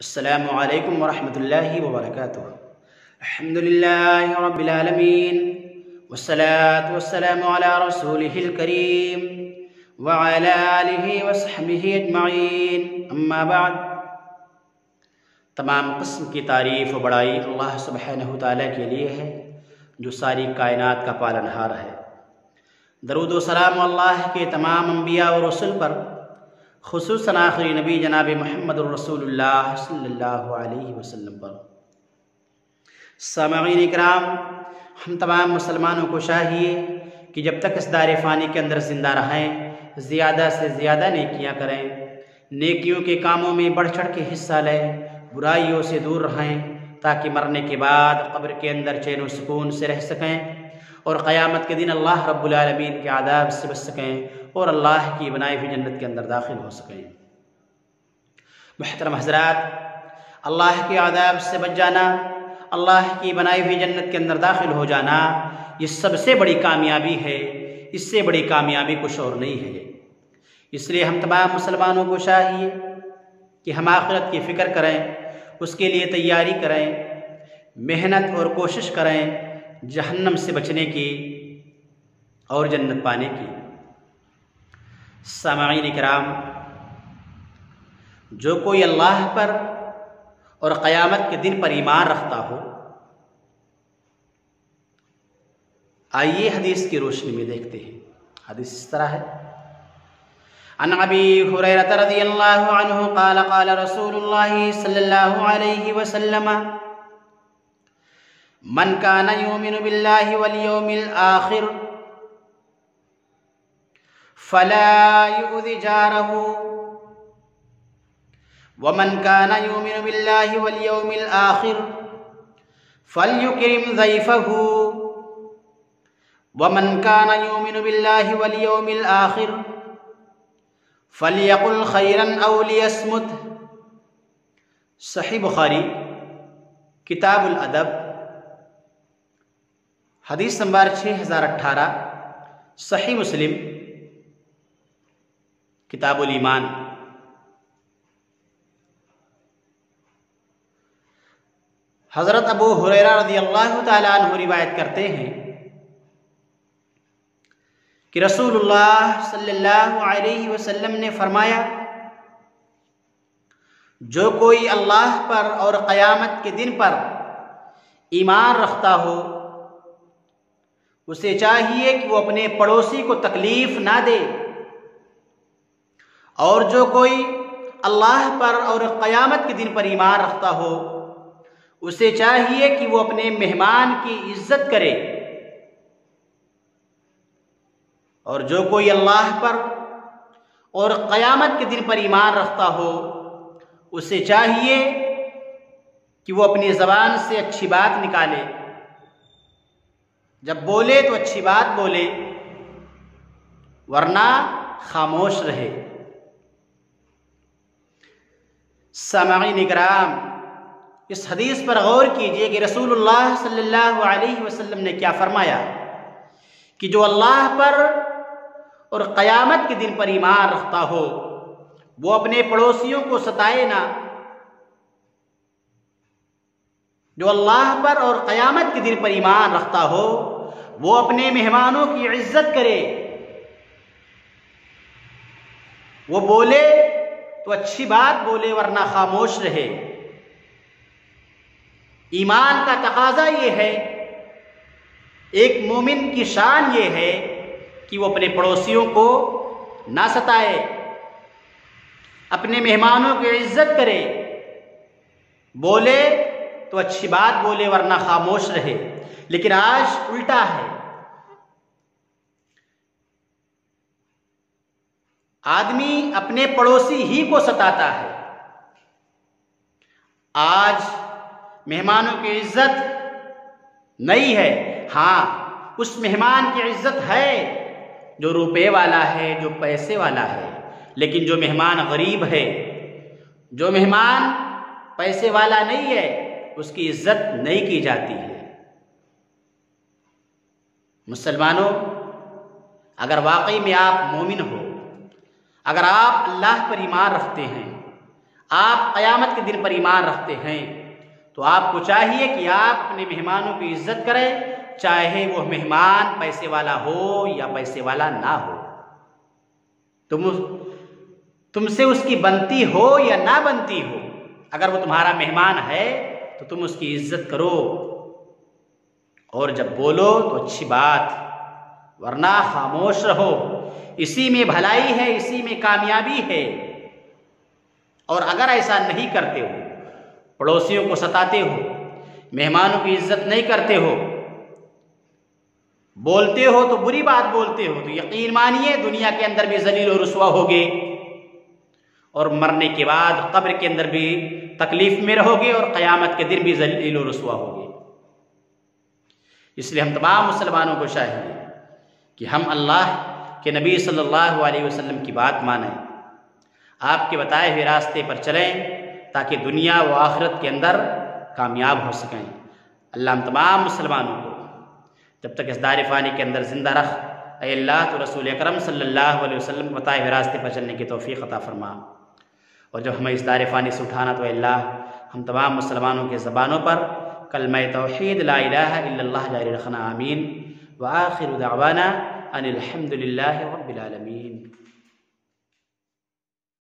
अस्सलामु अलैकुम वरहमतुल्लाहि वबरकातुहू। अल्हम्दुलिल्लाहि रब्बिल आलमीन वस्सलातु वस्सलामु अला रसूलिहिल करीम व अला आलिहि व सहबिहि अजमईन, अम्मा बाद। तमाम किस्म की तारीफ़ व बड़ाई अल्लाह सुब्हानहु तआला के लिए है जो सारी कायनात का पालनहार है। दरूद व सलाम अल्लाह के तमाम अंबिया और रसूल पर, खुसूसन आखिरी नबी जनाब मोहम्मद रसूलुल्लाह सल्लल्लाहु अलैहि वसल्लम पर। सामईन इकराम, हम तमाम मुसलमानों को चाहिए कि जब तक इस दायरे फ़ानी के अंदर ज़िंदा रहें, ज़्यादा से ज़्यादा नेकियां करें, नेकियों के कामों में बढ़ चढ़ के हिस्सा लें, बुराइयों से दूर रहें, ताकि मरने के बाद कब्र के अंदर चैन व सुकून से रह सकें और क़यामत के दिन अल्लाह रब्बुल आलमीन के आदाब से बच सकें और अल्लाह की बनाई हुई जन्नत के अंदर दाखिल हो सकें। मुहतरम हज़रात, अल्लाह के आदाब से बच जाना, अल्लाह की बनाई हुई जन्नत के अंदर दाखिल हो जाना, ये सबसे बड़ी कामयाबी है। इससे बड़ी कामयाबी कुछ और नहीं है। इसलिए हम तमाम मुसलमानों को चाहिए कि हम आखिरत की फ़िक्र करें, उसके लिए तैयारी करें, मेहनत और कोशिश करें जहन्नम से बचने की और जन्नत पाने की। सामईन इकराम, जो कोई अल्लाह पर और क़यामत के दिन पर ईमान रखता हो, आइए हदीस की रोशनी में देखते हैं। हदीस इस तरह है, अन अबी हुरैरा रज़ियल्लाहु अन्हु क़ाल क़ाल रसूलुल्लाहि सल्लल्लाहु अलैहि वसल्लम मन कान युमिनु बिल्लाहि वल यौमिल आखिर फला युज़ि जारहु व मन कान युमिनु बिल्लाहि वल यौमिल आखिर फलयुकरिम ज़ैफ़हु व मन कान युमिनु बिल्लाहि वल यौमिल आखिर फलयकुल खैरन औ लियस्मुत। सही बुखारी किताबुल अदब हदीस नंबर 6018, सही मुस्लिम किताबुल ईमान। हज़रत अबू हुरैरा रज़ियल्लाहु ताला अन्हु रिवायत करते हैं कि रसूलुल्लाह सल्लल्लाहु अलैहि वसल्लम ने फरमाया, जो कोई अल्लाह पर और क़यामत के दिन पर ईमान रखता हो, उसे चाहिए कि वो अपने पड़ोसी को तकलीफ ना दे, और जो कोई अल्लाह पर और क़यामत के दिन पर ईमान रखता हो, उसे चाहिए कि वो अपने मेहमान की इज्जत करे, और जो कोई अल्लाह पर और क़यामत के दिन पर ईमान रखता हो, उसे चाहिए कि वो अपनी ज़बान से अच्छी बात निकाले। जब बोले तो अच्छी बात बोले, वरना खामोश रहे। सामईन इकराम, इस हदीस पर गौर कीजिए कि रसूलुल्लाह सल्लल्लाहु अलैहि वसल्लम ने क्या फरमाया कि जो अल्लाह पर और क़यामत के दिन पर ईमान रखता हो, वो अपने पड़ोसियों को सताए ना। जो अल्लाह पर और क़यामत के दिन पर ईमान रखता हो, वो अपने मेहमानों की इज्जत करे। वो बोले तो अच्छी बात बोले, वरना खामोश रहे। ईमान का तकाजा ये है, एक मोमिन की शान ये है कि वो अपने पड़ोसियों को ना सताए, अपने मेहमानों की इज्जत करे, बोले तो अच्छी बात बोले, वरना खामोश रहे। लेकिन आज उल्टा है। आदमी अपने पड़ोसी ही को सताता है। आज मेहमानों की इज्जत नहीं है। हाँ, उस मेहमान की इज्जत है जो रुपए वाला है, जो पैसे वाला है। लेकिन जो मेहमान गरीब है, जो मेहमान पैसे वाला नहीं है, उसकी इज्जत नहीं की जाती है। मुसलमानों, अगर वाकई में आप मोमिन हो, अगर आप अल्लाह पर ईमान रखते हैं, आप क़यामत के दिन पर ईमान रखते हैं तो आपको चाहिए कि आप अपने मेहमानों की इज्जत करें, चाहे वो मेहमान पैसे वाला हो या पैसे वाला ना हो। तुमसे उसकी बनती हो या ना बनती हो, अगर वो तुम्हारा मेहमान है तो तुम उसकी इज्जत करो, और जब बोलो तो अच्छी बात, वरना खामोश रहो। इसी में भलाई है, इसी में कामयाबी है। और अगर ऐसा नहीं करते हो, पड़ोसियों को सताते हो, मेहमानों की इज्जत नहीं करते हो, बोलते हो तो बुरी बात बोलते हो, तो यकीन मानिए दुनिया के अंदर भी जलील और रुसवा होगे, और मरने के बाद कब्र के अंदर भी तकलीफ में रहोगे, और क़यामत के दिन भी जलील और रुसवा होगे। इसलिए हम तमाम मुसलमानों को चाहिए कि हम अल्लाह के नबी सल्लल्लाहु अलैहि वसल्लम की बात मानें, आपके बताए हुए रास्ते पर चलें, ताकि दुनिया व आखिरत के अंदर कामयाब हो सकें। अल्लाह हम तमाम मुसलमानों को जब तक इस दार फ़ानी के अंदर ज़िंदा रख, ऐ अल्लाह तो रसूल अकरम सल्लल्लाहु अलैहि वसल्लम को बताए हुए रास्ते पर चलने की तौफ़ीक़ अता फ़रमा। और जब हमें इस दार फ़ानी से उठाना तो अल्लाह हम तमाम मुसलमानों के ज़बानों पर कलमा तौहीद ला इलाहा इल्लल्लाह जारी रखना। आमीन। व आखिरु दअवाना अनिल हम्दुलिल्लाहि रब्बिल आलमीन।